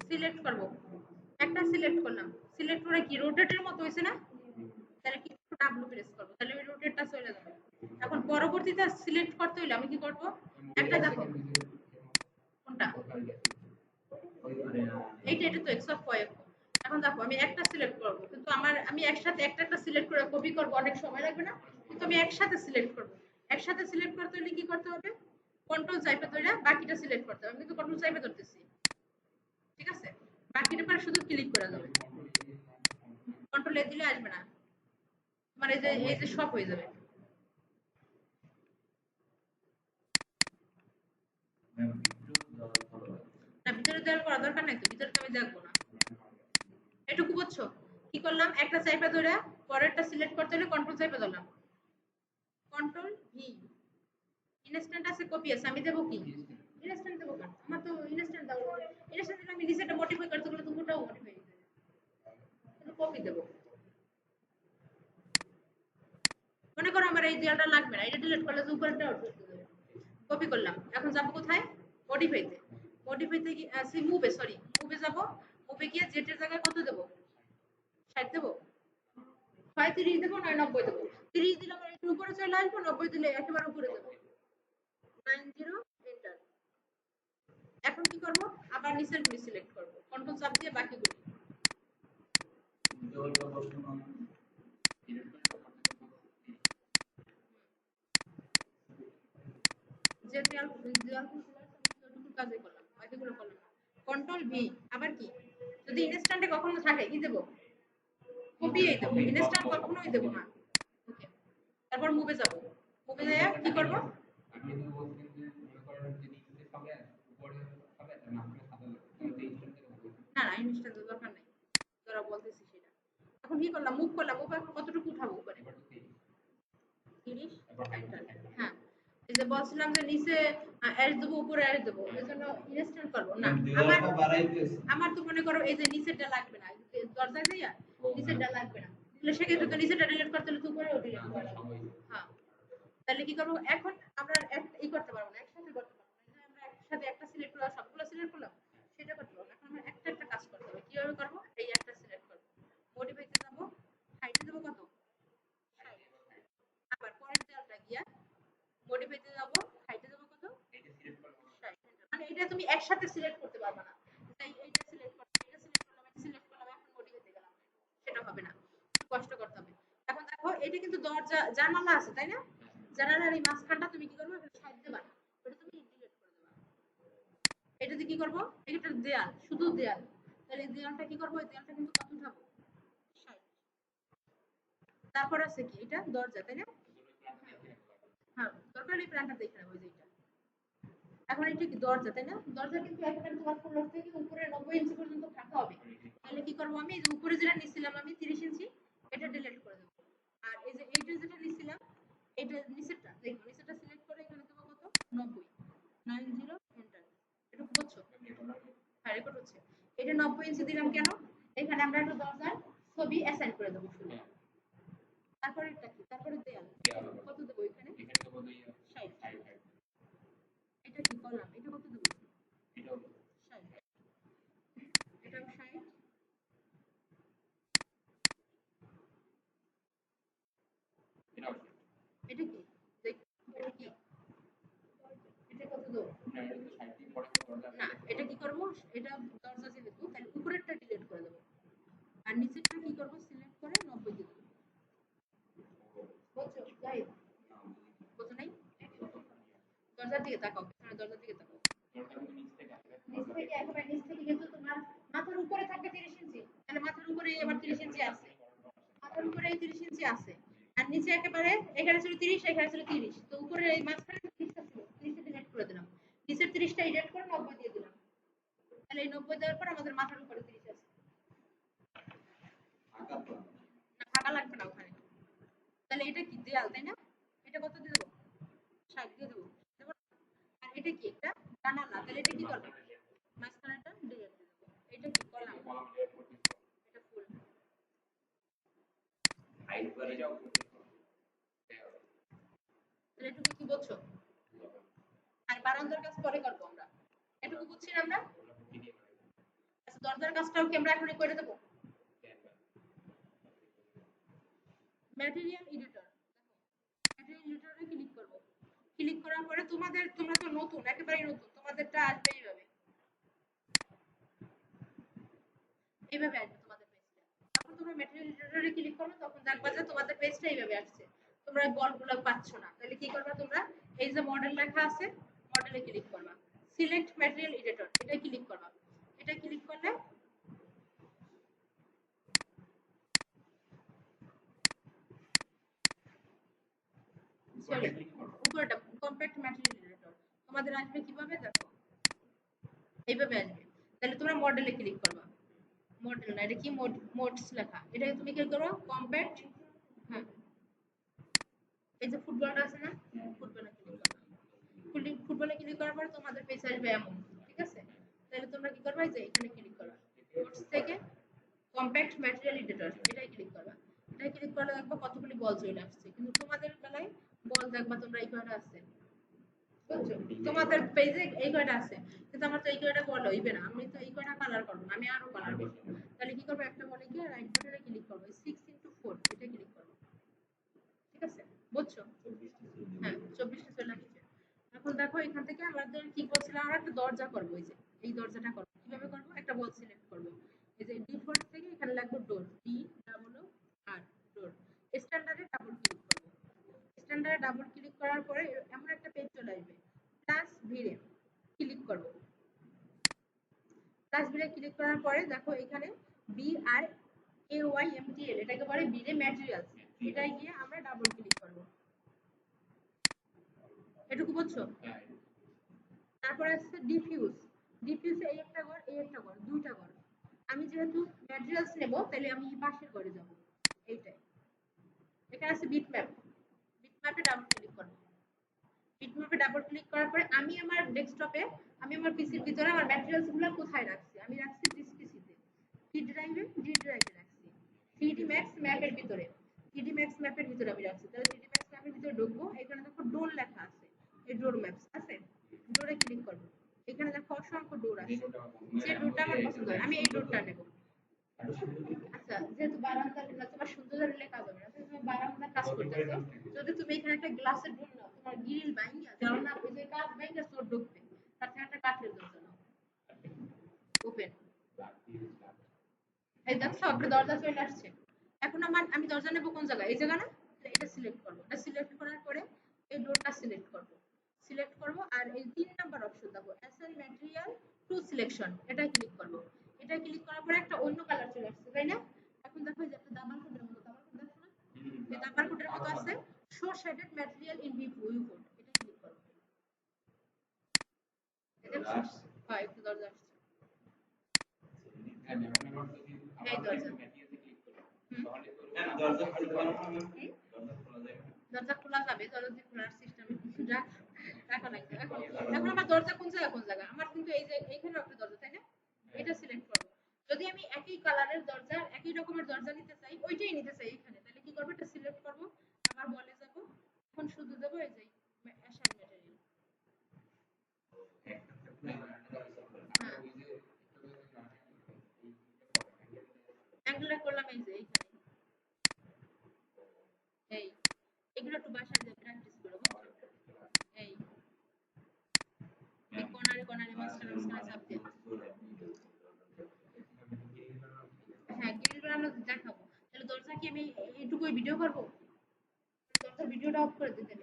Select করব, একটা select করলাম, সিলেক্ট করে কি রোটেটের মতো হয়েছে না, তাহলে কি ডাব্লু প্রেস করব, তাহলে ওই রোটেটটা চলে যাবে। এখন পরবর্তীতে সিলেক্ট করতে হইলে আমি কি করব, একটা দেখো কোনটা এইটা, এটা তো এক্স অফ ওয়াই। এখন দেখো আমি একটা সিলেক্ট করব, কিন্তু আমি একসাথে একটা একটা সিলেক্ট করে কপি করব, অনেক সময় লাগবে না, কিন্তু আমি একসাথে সিলেক্ট করব। একসাথে সিলেক্ট করতে হলে কি করতে হবে, কন্ট্রোল চাপে ধরে বাকিটা সিলেক্ট করতে হবে, আমি কিন্তু কন্ট্রোল চাপে ধরতেছি, ঠিক আছে, বাকিটা পরে শুধু ক্লিক করে দেবে, কন্ট্রোল এ দিলে আসবে না, মানে এই যে সব হয়ে যাবে। না ভিতরে দেওয়ার করা দরকার নাই তো, ভিতরে তো আমি দেখবো না। এটুকু বুঝছো? কি করলাম, একটা চাইপা ধরে পরেরটা সিলেক্ট করতে হলে কন্ট্রোল চাইপা ধরলাম, কন্ট্রোল ভি, ইনস্ট্যান্ট আছে কপি আছে, আমি দেবো কি ইনস্ট্যান্ট দেবো কেন, আমার তো ইনস্ট্যান্ট দাও, ইনস্ট্যান্ট দিলে আমি নিচেটা মডিফাই করতে গেলে তুমিটাও মডিফাই হয়ে যাবে, কপি দেবো। মনে করো আমার এই দেয়ালটা লাগবে না, এটা ডিলিট করলে উপরেরটা আউট করতে দেবে, কপি করলাম, এখন যাবো কোথায়, মডিফাইতে, মডিফাইতে কি সি মুভে, সরি মুভে যাবো, মুভে গিয়ে জেটের জায়গায় কত দেবো, 60 দেবো, হয় 30 দেবো নয় 90 দেবো, 30 দিলে আমার একটু উপরে চলে আসবো, 90 দিলে একেবারে উপরে দেবো, 90 এন্টার। এখন কি করব, আবার নিচের গুলি সিলেক্ট করব, কন্ট্রোল চাপ দিয়ে বাকিগুলি, যে দেয়াল কাজে করলাম বাকিগুলো করলাম, কন্ট্রোল ভি, আবার কি যদি ইনস্ট্যান্টে কখনো থাকে কি দেব, কপি এই দেব, ইনস্ট্যান্ট কখনোই দেব না, ওকে। তারপর মুভে যাব, মুভে যায় কি করব, আপনি যদি বলছেন যে মনে করেন যে নিচে সবে উপরে সবে তার মাঝখানে সাদা লাগবে, না না ইনস্ট্যান্ট দরকার নাই, তোরা বলতেছিস সেটা। এখন কি করলাম, মুভ করলাম, মুভ এখন কতটুকু উঠাবো উপরে, 30, হ্যাঁ, এই যে বলছিলাম যে নিচে অ্যাড দেবো উপরে অ্যাড দেবো, এজন্য ইনস্ট্যান্ট করব না, আমার তো মনে করো এই যে নিচেরটা লাগবে না, দরজা যাইয়া নিচেরটা লাগবে না, তাহলে সেক্ষেত্রে তো নিচেরটা ডিলিট করতে হলে তো উপরেও ডিলিট করা লাগবে, হ্যাঁ। তাহলে কি করব, এখন আমরা এই করতে পারবো না, একসাথে করতে পারবো না, যে আমরা একসাথে একটা সিলেক্ট করলাম সবগুলো সিলেক্ট করলাম, সেটা করতে পারবো না, এখন আমরা একটা একটা কাজ করতে হবে, কিভাবে করব, এই একটা সিলেক্ট করব, মডিফাইতে যাব, হাইটে দেব কত, 60, আবার পরের দেয়ালটা গিয়া মডিফাইতে যাব, হাইটে দেব কত, এটা সিলেক্ট করব 60, মানে এটা তুমি একসাথে সিলেক্ট করতে পারবে না, তাই এইটা সিলেক্ট করলাম, এটা সিলেক্ট করলাম, এটা সিলেক্ট করলাম, এখন মডিফাইতে গেলাম, সেটা হবে না, একটু কষ্ট করতে হবে। এখন দেখো এটা কিন্তু দরজা জানালা আছে তাই না, জানালার এই মাঝখানটা তুমি কি করবে, এটা সাইড দেবা না, এটা তুমি ডিলিট করে দেবা, এটাতে কি করব, এটা দেয়াল, শুধু দেয়াল, তাহলে এই দেয়ালটা কি করব, এই দেয়ালটা কিন্তু কত উঠাবো, 60, তারপর আছে কি এটা দরজা তাই না, হ্যাঁ দরকার এই প্ল্যানটা দেখে নেবো, ওই যে এটা, এখন এটা কি দরজা তাই না, দরজা কিন্তু একেবারে তোমার ফ্লোর থেকে উপরে 90 ইঞ্চি পর্যন্ত থাকা হবে, তাহলে কি করব, আমি এই যে উপরে যেটা নিছিলাম আমি 30 ইঞ্চি, এটা ডিলিট করে দেব, আর এই যে এইটা যেটা নিছিলাম, এটা নিচেরটা দেখো, নিচেরটা সিলেক্ট করে এখানে দেবো কত, 90, 90 এন্টার, এটা বুঝছো, হ্যাঁ রেকর্ড হচ্ছে, এটা 90 ইঞ্চি দিলাম কেন, এখানে আমরা একটা দরজার ছবি অ্যাসাইন করে দেবো শুরু, তারপরে এটা কি, তারপরে দেয়াল কত দেবো, এখানে 60, এটা কি করলাম, এটা কত দেবো, এটাও 60, এটাও 60, এটাও 60, এটা কি দেখ, এটা কি, এটা কত দেবো, না এটা তো 60 দিন পরে দরজা, না এটা কি করব, এটা দরজা যেহেতু তাহলে উপরেরটা ডিলিট করে দেবো, আর নিচেরটা কি করব, সিলেক্ট করে 90 দেব, বুঝছো গাইস, বুঝো নাই, দরজার দিকে তাকাও, পিছনে দরজার দিকে তাকাও, নিচ থেকে একেবারে নিচ থেকে কিন্তু তোমার মাথার উপরে থাকবে 30 ইঞ্চি, তাহলে মাথার উপরে আবার 30 ইঞ্চি আছে, মাথার উপরে এই 30 ইঞ্চি আছে, আর নিচে একেবারে এখানে ছিল 30, এখানে ছিল 30, তো উপরে এই মাঝখানে 30টা ছিল, 30টা ডিলিট করে দিলাম, নিচের 30টা এডিট করে 90 দিয়ে দিলাম, তাহলে এই 90 দেওয়ার পর আমাদের মাথার উপরে 30 আছে, না ফাঁকা লাগবে না ওখানে, তাহলে এটা কি দেয়াল তাই না, এটা কত দিয়ে দেবো, 60 দিয়ে দেবো, আর এটা কি একটা জানালা, তাহলে এটা কি করবো, মাঝখানেটা ডিলিট দিয়ে দেবো, এটা কি কলাম, এটা ফুল হাইড করে যাও, তাহলে এটুকু কি বুঝছো, আর বারান্দার কাজ পরে করবো আমরা, এটুকু বুঝছি না আমরা, আচ্ছা আচ্ছা দরজার কাজটাও কি আমরা এখনই করে দেবো? ম্যাটেরিয়াল এডিটর, ম্যাটেরিয়াল এডিটরে ক্লিক করব। ক্লিক করার পরে তোমরা তো নতুন, একেবারেই নতুন, তোমাদেরটা আসবে এইভাবে, এইভাবে আসবে তোমাদের পেজটা। যখন তোমরা ম্যাটেরিয়াল এডিটরে ক্লিক করবে তখন দেখবা যে তোমাদের পেজটা এইভাবে আসছে। তোমরা বলগুলো পাচ্ছ না, তাহলে কি করবা তোমরা? এই যে মডেল লেখা আছে, মডেলে ক্লিক করবা, সিলেক্ট ম্যাটেরিয়াল এডিটর, এটা ক্লিক করবা। এটা ক্লিক করলে উপরেটা কম্প্যাক্ট ম্যাটেরিয়াল এডিটর তোমাদের আসবে কিভাবে দেখো, এইভাবে আসবে। তাহলে তোমরা মডেলে ক্লিক করবা, মডেল না, এটা কি মোডস লেখা, এটাকে তুমি কি করো কম্প্যাক্ট, হ্যাঁ এই যে ফুটবলটা আছে না, ফুটবলে ক্লিক করবা। ফুটবলে ক্লিক করার পর তোমাদের পেজ আসবে এমন, ঠিক আছে? তাহলে তোমরা কি করবা, যে এখানে ক্লিক করবা, মোডস থেকে কম্প্যাক্ট ম্যাটেরিয়াল এডিটর, এটাই ক্লিক করবা। এটাই ক্লিক করলে দেখবা কতগুলি বল চলে আসছে, কিন্তু তোমাদের বেলায় বল দেখবা তোমরা এই কয়টা আছে, বুঝছো? তোমাদের পেজে এই কয়টা আছে, কিন্তু আমার তো এই কয়টা বল হইবে না, আমি তো এই কয়টা কালার করব না, আমি আরো কালার করব। তাহলে কি করব, একটা বলে গিয়ে রাইট বাটনে ক্লিক করব, 6x4 এটা ক্লিক করব, ঠিক আছে? বুঝছো? হ্যাঁ 24টা চলে আসছে। এখন দেখো এখান থেকে আমাদের কি বলছিলাম, আমরা একটা দরজা করব, এই যে এই দরজাটা করব, কিভাবে করব, একটা বল সিলেক্ট করব, এই যে ডিফল্ট থেকে এখানে লিখব ডোর, ডি ডাবল ও আর, ডোর। স্ট্যান্ডার্ডে ডাবল ক্লিক করব। স্ট্যান্ডার্ডে ডাবল ক্লিক করার পরে এমন একটা পেজ চলে আসবে, প্লাস ভিরে ক্লিক করব। প্লাস ভিরে ক্লিক করার পরে দেখো এখানে B R A Y M T এল, এটাকে বলে ভিরে ম্যাটেরিয়ালস, এটাই গিয়ে আমরা ডাবল ক্লিক করব। এটুকু বুঝছো? তারপর আসছে ডিফিউজ, ডিফিউজে এই একটা ঘর, এই একটা ঘর, দুইটা ঘর। আমি যেহেতু ম্যাটেরিয়ালস নেব, তাহলে আমি এই পাশের ঘরে যাব, এইটাই। এখানে আছে বিটম্যাপ, বিটম্যাপে ডাবল ক্লিক করব। বিটম্যাপে ডাবল ক্লিক করার পরে আমি আমার ডেস্কটপে, আমি আমার পিসির ভিতরে আমার ম্যাটেরিয়ালস গুলো কোথায় রাখছি, আমি রাখছি দিস পিসিতে, সি ড্রাইভে, ডি ড্রাইভে রাখছি, 3D ম্যাক্স ম্যাপের ভিতরে, 3D ম্যাক্স ম্যাপের ভিতরে আমি রাখছি। তাহলে 3D ম্যাক্স ম্যাপের ভিতরে ঢুকবো, এখানে দেখো ডোর লেখা আছে, এই ডোর ম্যাপস আছে, ডোরে ক্লিক করব। এখানে দেখো অসংখ্য ডোর আছে, যে ডোরটা আমার পছন্দ হয় আমি এই ডোরটা নেব। আচ্ছা যেহেতু বারান্দা না, তোমার সুন্দর হলে কাজ হবে না, তুমি বারান্দা কাজ করতেছো, যদি তুমি এখানে একটা গ্লাসের ডোর নাও, তোমার গ্রিল ভাঙিয়া জানলা ওই যে কাজ ভাঙিয়া চোর ঢুকবে, তার থেকে একটা কাঠের দরজা নাও, ওপেন। এই দেখছো একটা দরজা চলে আসছে। এখন আমি দরজা নেব কোন জায়গায়, এই জায়গা না, এটা সিলেক্ট করব। এটা সিলেক্ট করার পরে এই ডোরটা সিলেক্ট করব, সিলেক্ট করব। আর এই 3 নাম্বার অপশন দেখো অ্যাসাইন ম্যাটেরিয়াল টু সিলেকশন, এটা ক্লিক করব। এটা ক্লিক করার পরে একটা অন্য কালার চলে আসছে, তাই না? এখন দেখো যে একটা দামাল কোডের মতো, দামাল কোড দেখো না, এই দামাল কোডের মতো আছে, show shaded material in view code, এটা ক্লিক করব। এটা হয় একটু দরজা আসছে, এই দরজা, দরজা খোলা যাবে, দরজা খোলার সিস্টেম রাখা লাগবে। এখন এখন আমার দরজা কোন জায়গা, আমার কিন্তু এই যে এইখানে একটা দরজা, তাই না? এটা সিলেক্ট করব। যদি আমি একই কালারের দরজা, একই রকমের দরজা নিতে চাই, ওইটাই নিতে চাই এখানে, তাহলে কি করব, এটা সিলেক্ট করব, আবার বলে যাব, এখন শুধু দেব এই যে অ্যাসাইন ম্যাটেরিয়াল, অ্যাঙ্গুলার করলাম এই যে এইখানে, এই এগুলো একটু বাসায় যে প্র্যাকটিস করো, বুঝছো? এই এই কর্নারে কর্নারে মাঝখানে মাঝখানে চাপ দিয়ে, হ্যাঁ গ্রিল বানানো দেখাবো। তাহলে দরজা কি আমি এইটুকুই ভিডিও করবো, দরজার ভিডিওটা অফ করে দিতে